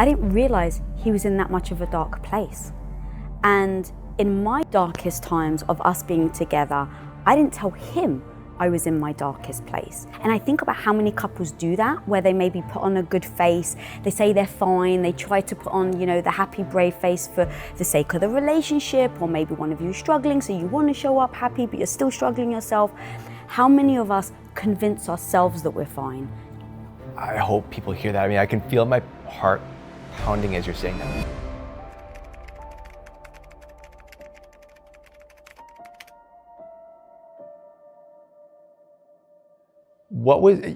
I didn't realize he was in that much of a dark place. And in my darkest times of us being together, I didn't tell him I was in my darkest place. And I think about how many couples do that, where they maybe put on a good face, they say they're fine, they try to put on, the happy, brave face for the sake of the relationship, or maybe one of you is struggling, so you want to show up happy, but you're still struggling yourself. How many of us convince ourselves that we're fine? I hope people hear that. I mean, I can feel my heart pounding as you're saying that.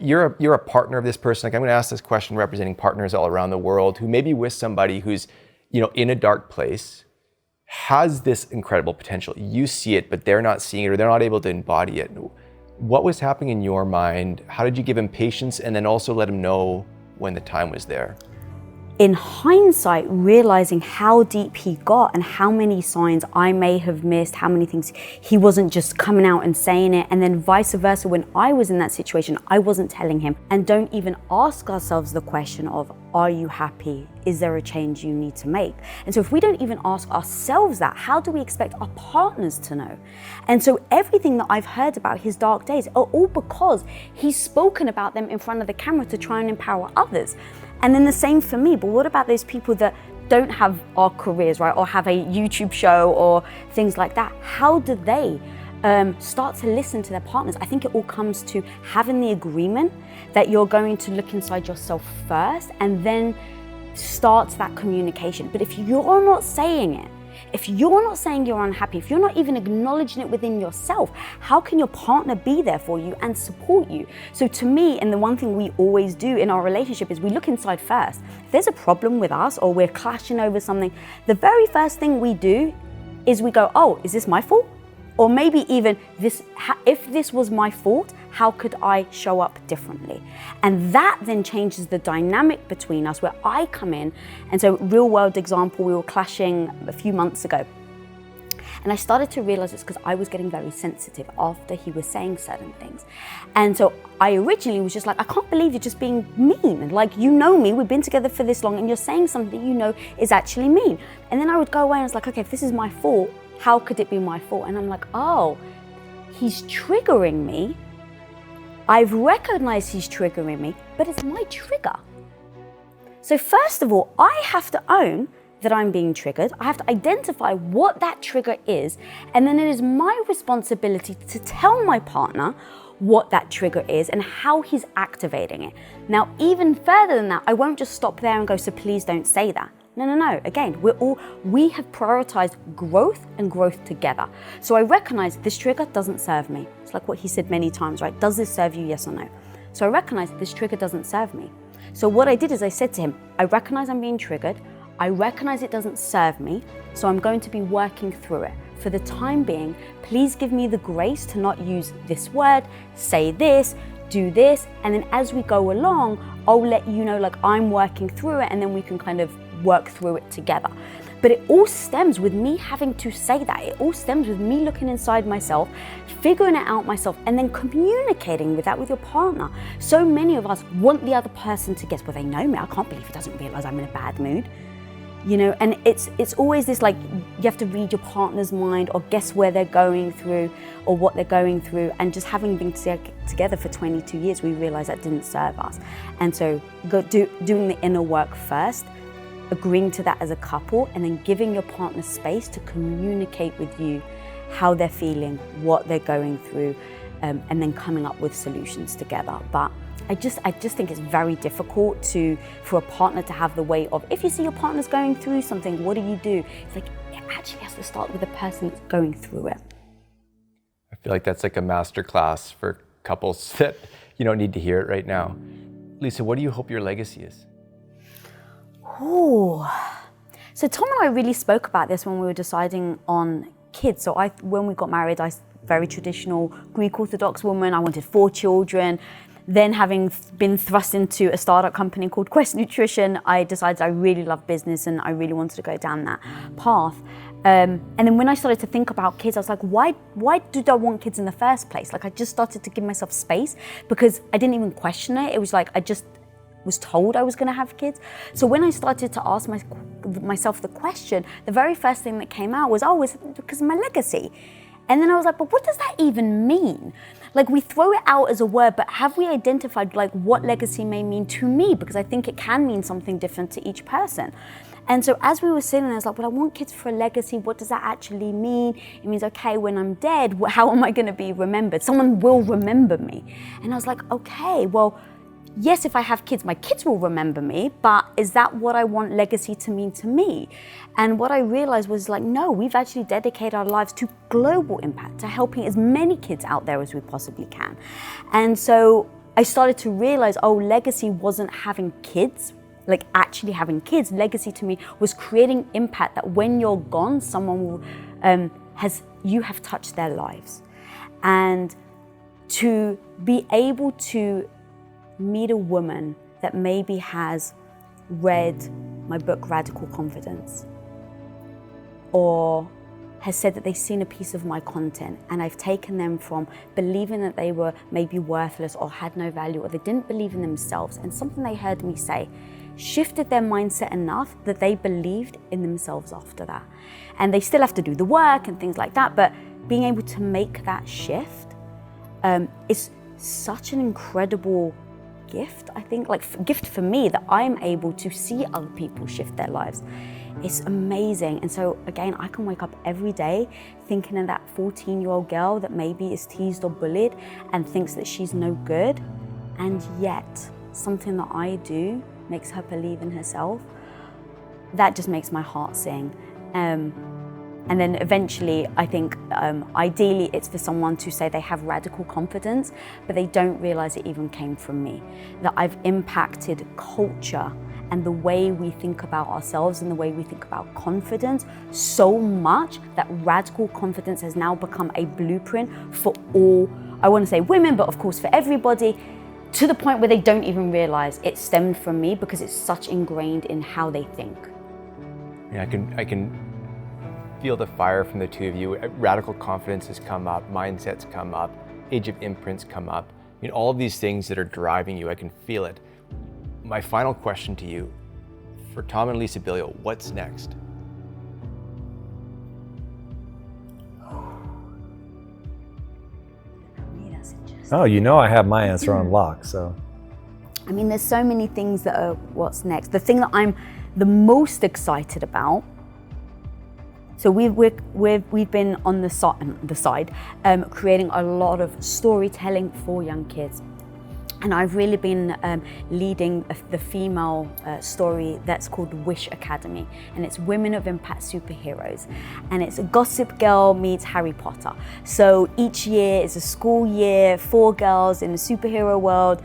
You're a partner of this person. Like, I'm going to ask this question representing partners all around the world who may be with somebody who's, in a dark place, has this incredible potential. You see it, but they're not seeing it, or they're not able to embody it. What was happening in your mind? How did you give him patience, and then also let him know when the time was there? In hindsight, realizing how deep he got and how many signs I may have missed, how many things he wasn't just coming out and saying it, and then vice versa, when I was in that situation, I wasn't telling him. And don't even ask ourselves the question of, are you happy? Is there a change you need to make? And so if we don't even ask ourselves that, how do we expect our partners to know? And so everything that I've heard about his dark days are all because he's spoken about them in front of the camera to try and empower others. And then the same for me, but what about those people that don't have our careers, right? Or have a YouTube show or things like that? How do they start to listen to their partners? I think it all comes to having the agreement that you're going to look inside yourself first and then start that communication. But if you're not saying it, if you're not saying you're unhappy, if you're not even acknowledging it within yourself, how can your partner be there for you and support you? So to me, and the one thing we always do in our relationship is we look inside first. If there's a problem with us or we're clashing over something, the very first thing we do is we go, oh, is this my fault? Or maybe even if this was my fault, how could I show up differently? And that then changes the dynamic between us, where I come in. And so, real world example, we were clashing a few months ago. And I started to realize it's because I was getting very sensitive after he was saying certain things. And so I originally was just like, I can't believe you're just being mean. Like, you know me, we've been together for this long, and you're saying something that you know is actually mean. And then I would go away and I was like, okay, if this is my fault, how could it be my fault? And I'm like, oh, he's triggering me. I've recognized he's triggering me, but it's my trigger. So first of all, I have to own that I'm being triggered. I have to identify what that trigger is. And then it is my responsibility to tell my partner what that trigger is and how he's activating it. Now, even further than that, I won't just stop there and go, so please don't say that. No. Again, we have prioritized growth and growth together. So I recognize this trigger doesn't serve me. It's like what he said many times, right? Does this serve you, yes or no? So I recognize this trigger doesn't serve me. So what I did is I said to him, I recognize I'm being triggered. I recognize it doesn't serve me. So I'm going to be working through it. For the time being, please give me the grace to not use this word, say this, do this. And then as we go along, I'll let you know, like, I'm working through it, and then we can kind of work through it together. But it all stems with me having to say that. It all stems with me looking inside myself, figuring it out myself, and then communicating with that with your partner. So many of us want the other person to guess, well, they know me. I can't believe he doesn't realize I'm in a bad mood. And it's always this, like, you have to read your partner's mind or guess where they're going through or what they're going through. And just having been together for 22 years, we realized that didn't serve us. And so doing the inner work first, agreeing to that as a couple, and then giving your partner space to communicate with you how they're feeling, what they're going through, and then coming up with solutions together. But I just think it's very difficult for a partner to have the way of, if you see your partner's going through something, what do? It's like, it actually has to start with the person that's going through it. I feel like that's like a master class for couples that need to hear it right now. Lisa, what do you hope your legacy is? Oh, so Tom and I really spoke about this when we were deciding on kids. So when we got married, I very traditional Greek Orthodox woman. I wanted 4 children. Then, having been thrust into a startup company called Quest Nutrition, I decided I really love business and I really wanted to go down that path. And then when I started to think about kids, I was like, why did I want kids in the first place? Like, I just started to give myself space because I didn't even question it. It was like, was told I was going to have kids. So when I started to ask myself the question, the very first thing that came out was, oh, it's because of my legacy. And then I was like, but what does that even mean? Like, we throw it out as a word, but have we identified like what legacy may mean to me? Because I think it can mean something different to each person. And so as we were sitting there, I was like, well, I want kids for a legacy. What does that actually mean? It means, okay, when I'm dead, how am I going to be remembered? Someone will remember me. And I was like, okay, well, yes, if I have kids, my kids will remember me, but is that what I want legacy to mean to me? And what I realized was like, no, we've actually dedicated our lives to global impact, to helping as many kids out there as we possibly can. And so I started to realize, oh, legacy wasn't having kids, like actually having kids. Legacy to me was creating impact that when you're gone, someone will, you have touched their lives. And to be able to meet a woman that maybe has read my book, Radical Confidence, or has said that they've seen a piece of my content and I've taken them from believing that they were maybe worthless or had no value, or they didn't believe in themselves, and something they heard me say shifted their mindset enough that they believed in themselves after that. And they still have to do the work and things like that, but being able to make that shift is such an incredible gift, I think, like gift for me, that I'm able to see other people shift their lives. It's amazing. And so again, I can wake up every day thinking of that 14-year-old girl that maybe is teased or bullied and thinks that she's no good, and yet something that I do makes her believe in herself. That just makes my heart sing. And then eventually, I think ideally it's for someone to say they have radical confidence, but they don't realize it even came from me. That I've impacted culture and the way we think about ourselves and the way we think about confidence so much that radical confidence has now become a blueprint for all, I want to say women, but of course for everybody, to the point where they don't even realize it stemmed from me, because it's such ingrained in how they think. Yeah, I can feel the fire from the two of you. Radical confidence has come up, mindsets come up, age of imprints come up. I mean, all of these things that are driving you, I can feel it. My final question to you, for Tom and Lisa Bilyeu, what's next? Oh, you know I have my answer on lock, so. I mean, there's so many things that are what's next. The thing that I'm the most excited about, so we've been on the side creating a lot of storytelling for young kids. And I've really been leading the female story that's called Wish Academy. And it's Women of Impact Superheroes. And it's a Gossip Girl meets Harry Potter. So each year is a school year for girls in the superhero world,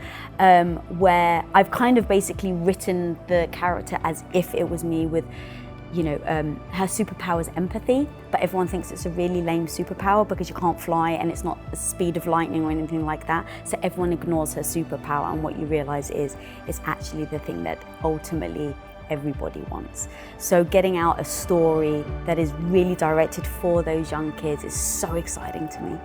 where I've kind of basically written the character as if it was me, with her superpower is empathy, but everyone thinks it's a really lame superpower because you can't fly and it's not the speed of lightning or anything like that. So everyone ignores her superpower, and what you realize is it's actually the thing that ultimately everybody wants. So getting out a story that is really directed for those young kids is so exciting to me.